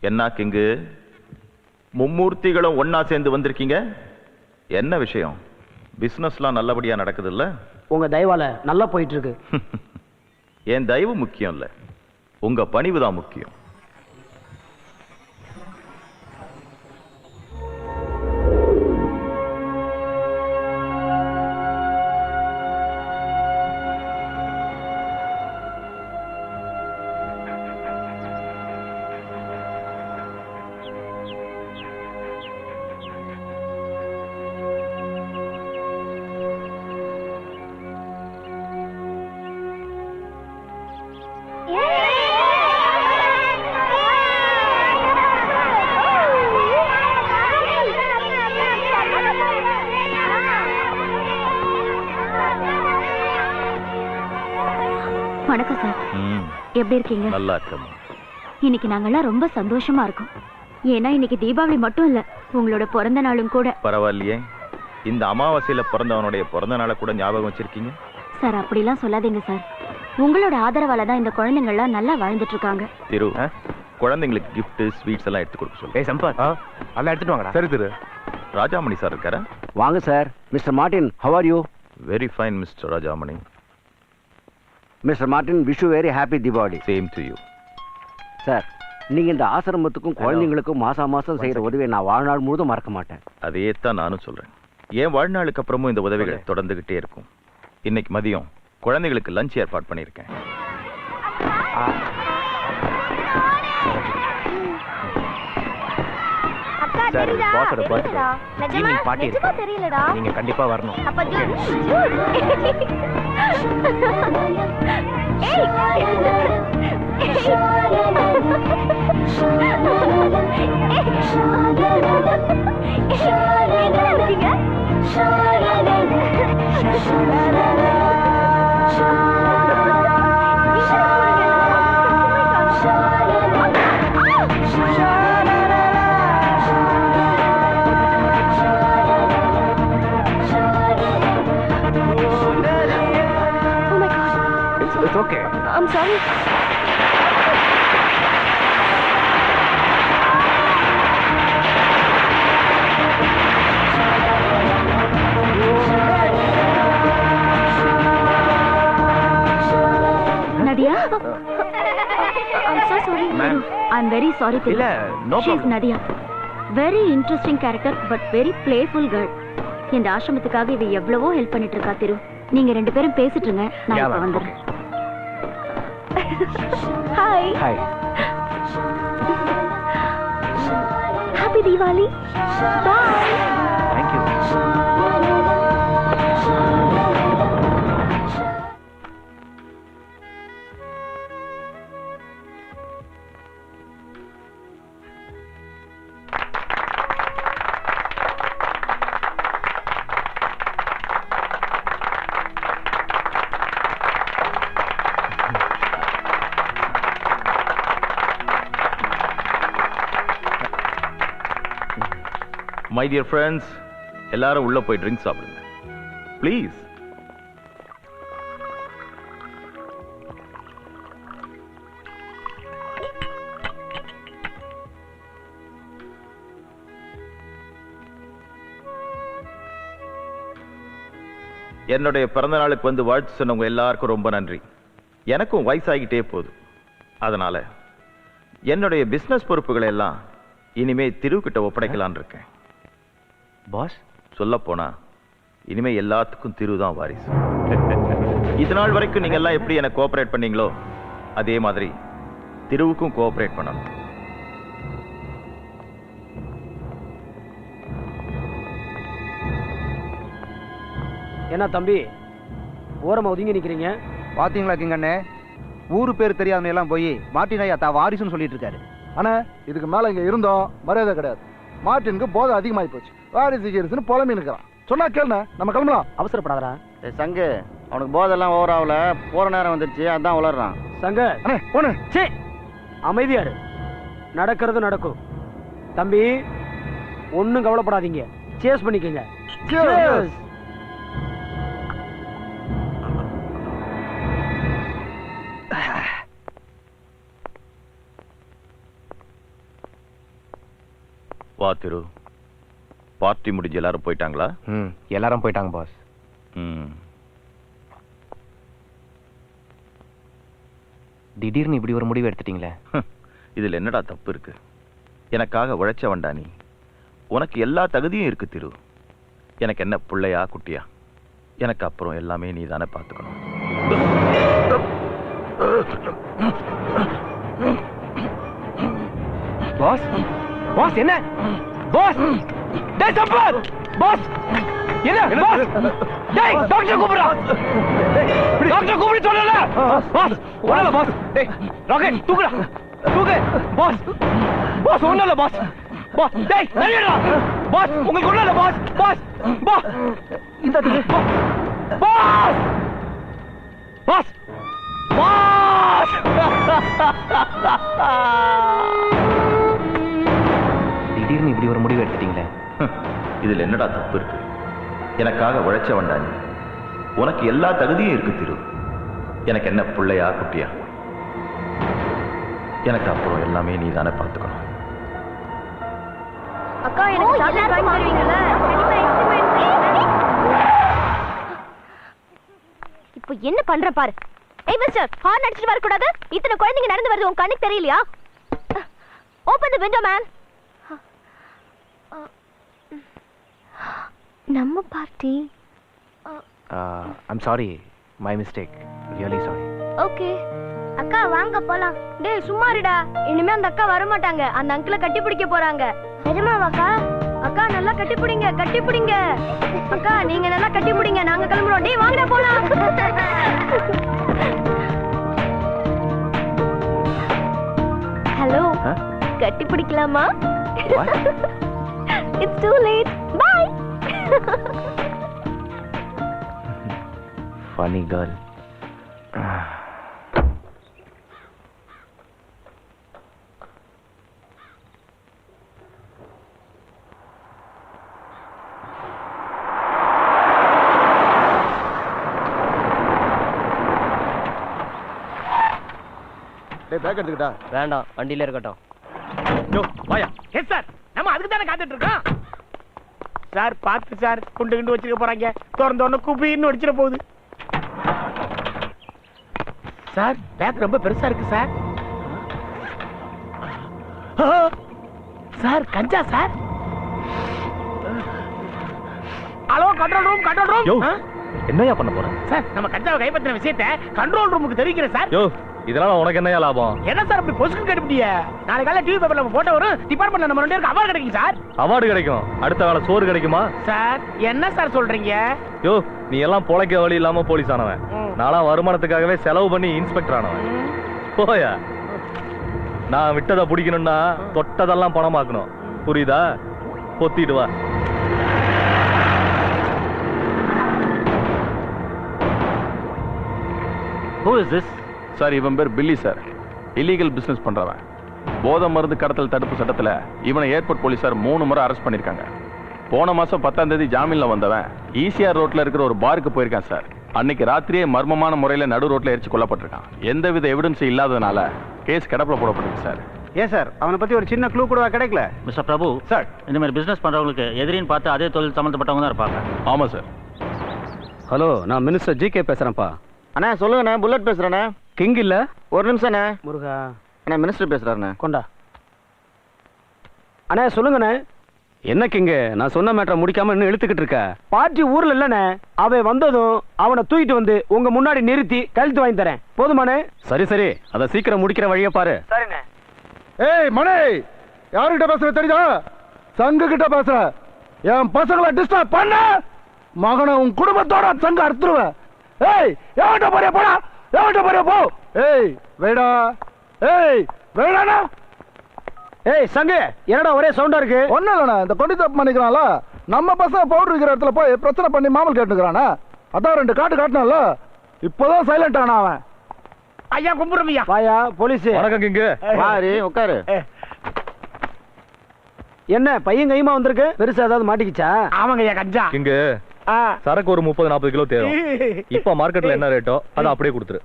என்ன கிங்கு, மும்மூர்த்திகளும் ஒன்னா சேர்ந்து வந்திருக்கீங்க? என்ன விஷயம்? பிசினஸ்லாம் நல்லபடியா நடக்குது இல்ல? உங்க தயவால நல்லா போயிட்டு இருக்கு. என் தயவு முக்கியம் இல்ல, உங்க பணிவுதான் முக்கியம். வணக்கம் சார். எப்படி இருக்கீங்க? நல்லா இருக்கேன். இன்னைக்கு நாங்கெல்லாம் ரொம்ப சந்தோஷமா இருக்கோம். ஏன்னா இன்னைக்கு தீபாவளி மட்டும் இல்ல, உங்களோட பிறந்த நாளும் கூட. பரவாயில்லையே, இந்த அமாவாசையில பிறந்தவனுடைய பிறந்த நாளை கூட ஞாபகம் வச்சிருக்கீங்க. சார் அப்படிலாம் சொல்லாதீங்க சார். உங்களோட ஆதரவால தான் இந்த குழந்தைங்க எல்லாம் நல்லா வாழ்ந்துட்டு இருக்காங்க. திரு, குழந்தைங்களுக்கு கிஃப்ட் ஸ்வீட்ஸ் எல்லாம் எடுத்து கொடுக்க சொல்லு. சம்பத், எல்லாம் எடுத்துட்டு வாங்கடா. சரி திரு. ராஜாமணி சார் இருக்காரா? வாங்க sir. Mister Martin, how are you? Very fine mister Rajamani. Mister Martin, wish you very happy Deepavali. Same to you. Sir, நீங்க இந்த ஆசிரமத்துக்கும் குழந்தைங்களுக்கும் மாசம் செய்யற உதவியை நான் வாழ்நாள் முழுதும் மறக்க மாட்டேன். அதே தான் நானும் சொல்றேன். ஏன் வாழ்நாளுக்கு அப்புறமும் இந்த உதவிகள் தொடர்ந்துகிட்டே இருக்கும். இன்னைக்கு மதியம் குழந்தைகளுக்கு லஞ்ச் ஏற்பாடு பண்ணியிருக்கேன். நீங்க கண்டிப்பா வரணும். It's okay. I'm sorry. Nadia? I'm so sorry. Ma'am. I'm very sorry. இல்ல, no She's problem. Nadia. Very interesting character but very playful girl. இந்த ஆசிரமத்துக்காக இவ எவ்வளவோ ஹெல்ப் பண்ணிட்டு இருக்கா திரு. நீங்க ரெண்டு பேரும் பேசிட்டு இருங்க, நான் இப்ப வந்துடுறேன். Hi. Hi. Happy Diwali. Bye. Thank you. My dear friends, எல்லாரும் உள்ள போய் ட்ரிங்க் சாப்பிடுங்க ப்ளீஸ். என்னுடைய பிறந்த நாளுக்கு வந்து வாழ்த்து சொன்னவங்க எல்லாருக்கும் ரொம்ப நன்றி. எனக்கும் வயசாகிட்டே போகுது. அதனால என்னுடைய பிசினஸ் பொறுப்புகளை எல்லாம் இனிமே திருக்கிட்ட ஒப்படைக்கலான் இருக்கேன். பாஸ், சொல்ல போனா இனிமே எல்லாத்துக்கும் திரு தான் வாரிசு. இது நாள் வரைக்கும் நீங்க எல்லாம் எப்படி எனக்கு கோஆபரேட் பண்ணீங்களோ அதே மாதிரி திருவுக்கும் கோஆபரேட் பண்ணணும். என்ன தம்பி, ஓரமா ஒதுங்கி நிக்கிறீங்க? பாத்தீங்களா கிங்கண்ணே, ஊரு பேர் தெரியாத எல்லாம் போய் மார்ட்டின் ஐயா தா வாரிசுன்னு சொல்லிட்டு இருக்காரு. ஆனா இதுக்கு மேல இங்க இருந்தோம் மரியாதை கிடையாது. மார்ட்டினுக்கு போதை அதிகமாகி போச்சு. வாரிசு கீரிசுன்னு புலம்பி நிற்கிறான். சொன்னா கேளுண்ணே, நம்ம கிளம்பலாம். அவசரப்படாதடா சங்கு, அவனுக்கு போதெல்லாம் ஓவர் ஆகல, போற நேரம் வந்துருச்சு, அதான் வளர்றான். சங்க, அண்ணே போனே. சே, அமைதியாரு. நடக்கிறது நடக்கும். தம்பி, ஒன்னும் கவலைப்படாதீங்க. சேஸ் பண்ணிக்கங்க. Cheers. வா திரு. பார்ட்டி முடிஞ்சு எல்லாரும் போயிட்டாங்களா? எல்லாரும் போயிட்டாங்க பாஸ். திடீர்னு இப்படி ஒரு முடிவு எடுத்துட்டீங்களே. இதுல என்னடா தப்பு இருக்கு? எனக்காக உழைச்சவன்டா நீ. உனக்கு எல்லா தகுதியும் இருக்கு திரு. எனக்கு என்ன பிள்ளையா குட்டியா? எனக்கு அப்புறம் எல்லாமே நீ தானே பார்த்துக்கணும். பாஸ் பாஸ் என்ன பாஸ்? டேய் சம்பத் பாஸ் என்ன பாஸ்? டேய் டாக்டர் கூப்பிடுறா. டாக்டர் கூப்பிடு சொல்லல பாஸ். ஒண்ணல பாஸ். டேய் ராக்கெட் தூக்குடா தூக்கு பாஸ். பாஸ் ஒண்ணல பாஸ். பாஸ் டேய் வெளியடா பாஸ். உங்களுக்கு ஒண்ணல பாஸ். பாஸ் பாஸ் இந்த பாஸ் பாஸ் பாஸ். திடீர்னு இப்படி ஒரு முடிவு எடுத்துட்டீங்களே. இதுல என்னடா தப்பு இருக்கு? எனக்காக உழைச்சவன்டா நீ. உனக்கு எல்லா தகுதியும் இருக்கு திரு. எனக்கு என்ன பிள்ளையா குட்டியா? எனக்கு அப்புறம் எல்லாமே நீ தானே பார்த்துக்கணும். அக்கா எனக்கு சாக்லேட் வாங்கி தருவீங்களா? இப்போ என்ன பண்ற பாரு. ஏய் மிஸ்டர், ஹார்ன் அடிச்சிட்டு வர கூடாது. இத்தனை குழந்தைங்க நடந்து வருது, உன் கண்ணுக்கு தெரியலையா? Open the window man. நம்ம party. I'm sorry, my mistake, really sorry. Okay அக்கா வாங்க போலாம். டேய் சும்மா இருடா. இனிமே அந்த அக்கா வர மாட்டாங்க. அந்த அங்கிளை கட்டி பிடிக்க போறாங்க. நிஜமாவாக்கா? அக்கா நல்லா கட்டி பிடிங்க, கட்டி பிடிங்க. அக்கா நீங்க நல்லா கட்டி பிடிங்க, நாங்க கிளம்புறோம். டேய் வாங்கடா போலாம். ஹலோ கட்டி பிடிக்கலாமா? It's too late. Bye. Funny girl. Bag எடுத்துக்கிட்டா வேண்டாம், வண்டியில இருக்கட்டும். யோ வாயா. எஸ் சார், நம்ம அதுக்கு தானே காத்துட்டு இருக்கோம். சார் பார்த்து சார், குண்டு குண்டு வச்சிருக்க போறாங்க. திறந்தோன்னு குபின்னு அடிச்சிட போகுது. சார் பேக் ரொம்ப பெருசா இருக்கு சார். சார் கஞ்சா sir. Hello control room, control room. என்னையா பண்ண போற? சார் நம்ம கஞ்சாவை கைப்பற்றின விஷயத்தை கண்ட்ரோல் ரூமுக்கு தெரிவிக்கிறேன் சார். யோ இதனால உனக்கு என்னையா லாபம்? என்ன சார் அப்படி பொசுக்கு கேட்டுப்பிட்டிய? நாளை காலையில டிவி பேப்பர்ல போட்டோ வரும். டிபார்ட்மெண்ட்ல நம்ம 2 பேருக்கு அவார்டு கிடைக்கும் சார். அவார்டு கிடைக்கும். அடுத்த வேளை சோறு கிடைக்குமா? சார் என்ன சார் சொல்றீங்க? யோ நீ எல்லாம் பொழைக்க வழி இல்லாம போலீஸ் ஆனவன். நானா வருமானத்துக்காகவே செலவு பண்ணி இன்ஸ்பெக்டர் ஆனவன். போயா. நான் விட்டதை பிடிக்கணும்னா தொட்டதெல்லாம் பணமாக்கணும். புரியுதா? பொத்திட்டு வா. Who is this? சார் இவன் பேர் பில்லி சார். இல்லீகல் பிசினஸ் பண்றவன். போதை மருந்து கடத்தல் தடுப்பு சட்டத்துல இவனை ஏர்போர்ட் போலீசார் 3 முறை அரெஸ்ட் பண்ணிருக்காங்க. போன மாசம் 10ஆம் தேதி ஜாமீன்ல வந்தவன் ஈசிஆர் ரோட்ல இருக்கிற ஒரு பாருக்கு போயிருக்கான் சார். அன்னைக்கு ராத்திரியே மர்மமான முறையில நடு ரோட்ல எரிச்சு கொல்லப்பட்டிருக்கான். எந்தவித எவிடன்ஸ் இல்லாததுனால கேஸ் கிடப்பில போடப்பட்டிருக்கு சார். ஏன் சார் அவனை பத்தி ஒரு சின்ன க்ளூ கூட கிடைக்கல? மிஸ்டர் பிரபு சார் இந்த மாதிரி பிசினஸ் பண்றவங்களுக்கு எதிரின்னு பார்த்து அதே தொழில் சம்பந்தப்பட்டவங்க தான் இருப்பாங்க. ஆமா சார். ஹலோ, நான் மினிஸ்டர் ஜிகே பேசுறேன்ப்பா. அண்ணா சொல்லுங்கண்ணே, புல்லட் பேசுறேண்ணே. கிங் இல்ல? ஒரு நிமிஷம்ண்ணே. முருகா அண்ணா மினிஸ்டர் பேசுறாருண்ணே. கொண்டா. அண்ணே சொல்லுங்கண்ணே. என்ன கிங்க, நான் சொன்ன மேட்டரை முடிக்காம இன்னும் இழுத்துக்கிட்டு இருக்க? பார்ட்டி ஊர்ல இல்லண்ணே. அவன் வந்ததும் அவனை தூக்கிட்டு வந்து உங்க முன்னாடி நிறுத்தி கழுத்து வாங்கி தரேன். போதுமானே? சரி சரி, அதை சீக்கிரம் முடிக்கிற வழியை பாரு. சரிண்ணே. ஏய் மணி, யாருகிட்ட பேசுற தெரியுதா? சங்கு கிட்ட பேசுற. என் பசங்களை டிஸ்டர்ப் பண்ண மகனை உன் குடும்பத்தோட சங்க அறுத்துருவேன். ஏய் எவன்கிட்ட போறியா? போடா, எவன்கிட்ட போறியா? போ. ஏய் வேடா, ஏய் வேடானா. ஏய் சங்கு, என்னடா ஒரே சவுண்டா இருக்கு? ஒன்னும் இல்லண்ணா, இந்த கொண்டு தப்பு பண்ணிக்கிறான்ல, நம்ம பசங்க பவுடர் இருக்கிற இடத்துல போய் பிரச்சனை பண்ணி மாமல் கேட்டுக்கிறானா. அதான் 2 காட்டு காட்டினால இப்போதான் சைலண்ட் ஆனா அவன். ஐயா கும்பிடுமையா. வாயா போலீஸ். வணக்கம் கிங்க. வாரி உட்காரு. என்ன பையன் கைமா வந்திருக்கு? பெருசா ஏதாவது மாட்டிக்கிச்சா? ஆமாங்க ஐயா கஞ்சா. கிங்க சரக்கு ஒரு 30-40 கிலோ தேவை. இப்ப மார்க்கெட்ல என்ன ரேட்டோ அதை அப்படியே கொடுத்துரு.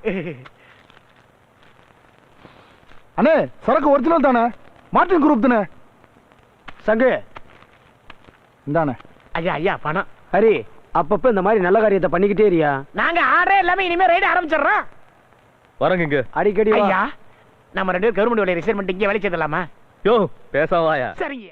அண்ணே சரக்கு ஒரிஜினல் தானே? மார்டின் குரூப் தானே? சங்கு இந்தானே. ஐயா ஐயா பணம். ஹரி அப்பப்ப இந்த மாதிரி நல்ல காரியத்தை பண்ணிக்கிட்டே இருயா. நாங்க ஆர்டரே எல்லாமே இனிமே ரைடு ஆரம்பிச்சிடுறோம். வரங்க. அடிக்கடி வா. ஐயா நம்ம 2 பேரும் கவர்மெண்ட் வேலையை ரிசைன் பண்ணிட்டு இங்கே வேலை செய்யலாமா? யோ பேசாம வாயா. சரிங்க.